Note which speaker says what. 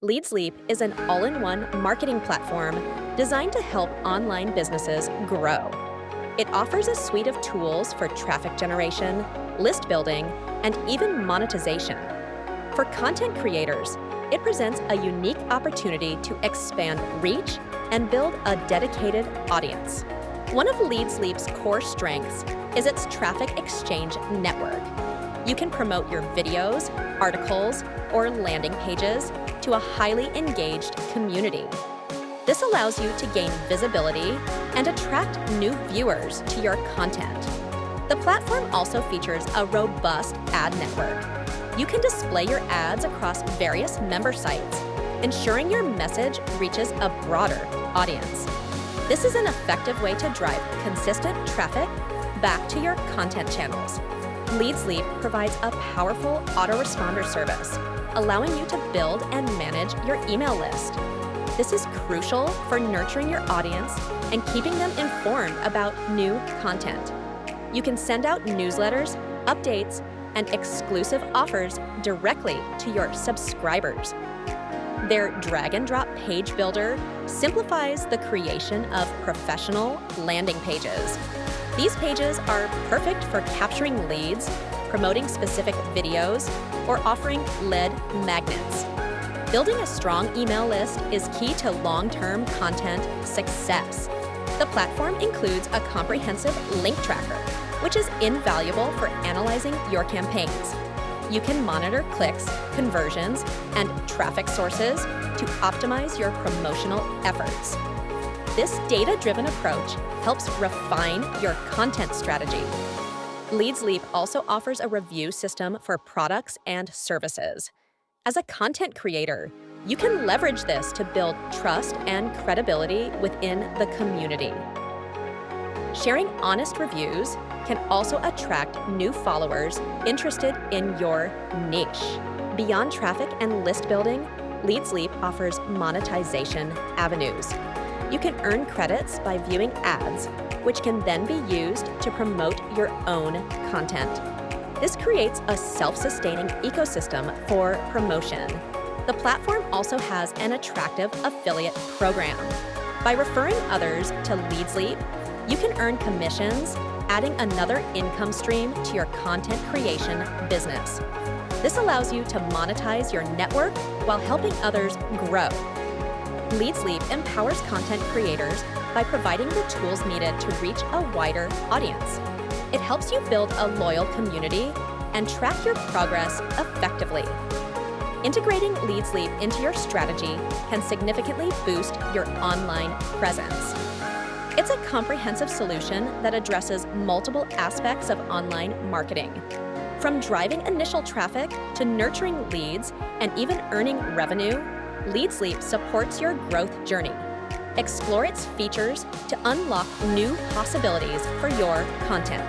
Speaker 1: LeadsLeap is an all-in-one marketing platform designed to help online businesses grow. It offers a suite of tools for traffic generation, list building, and even monetization. For content creators, it presents a unique opportunity to expand reach and build a dedicated audience. One of LeadsLeap's core strengths is its traffic exchange network. You can promote your videos, articles, or landing pages to a highly engaged community. This allows you to gain visibility and attract new viewers to your content. The platform also features a robust ad network. You can display your ads across various member sites, ensuring your message reaches a broader audience. This is an effective way to drive consistent traffic back to your content channels. LeadsLeap provides a powerful autoresponder service, allowing you to build and manage your email list. This is crucial for nurturing your audience and keeping them informed about new content. You can send out newsletters, updates, and exclusive offers directly to your subscribers. Their drag-and-drop page builder simplifies the creation of professional landing pages. These pages are perfect for capturing leads, promoting specific videos, or offering lead magnets. Building a strong email list is key to long-term content success. The platform includes a comprehensive link tracker, which is invaluable for analyzing your campaigns. You can monitor clicks, conversions, and traffic sources to optimize your promotional efforts. This data-driven approach helps refine your content strategy. LeadsLeap also offers a review system for products and services. As a content creator, you can leverage this to build trust and credibility within the community. Sharing honest reviews can also attract new followers interested in your niche. Beyond traffic and list building, LeadsLeap offers monetization avenues. You can earn credits by viewing ads, which can then be used to promote your own content. This creates a self-sustaining ecosystem for promotion. The platform also has an attractive affiliate program. By referring others to LeadsLeap, you can earn commissions, adding another income stream to your content creation business. This allows you to monetize your network while helping others grow. LeadsLeap empowers content creators by providing the tools needed to reach a wider audience. It helps you build a loyal community and track your progress effectively. Integrating LeadsLeap into your strategy can significantly boost your online presence. It's a comprehensive solution that addresses multiple aspects of online marketing. From driving initial traffic to nurturing leads and even earning revenue, LeadsLeap supports your growth journey. Explore its features to unlock new possibilities for your content.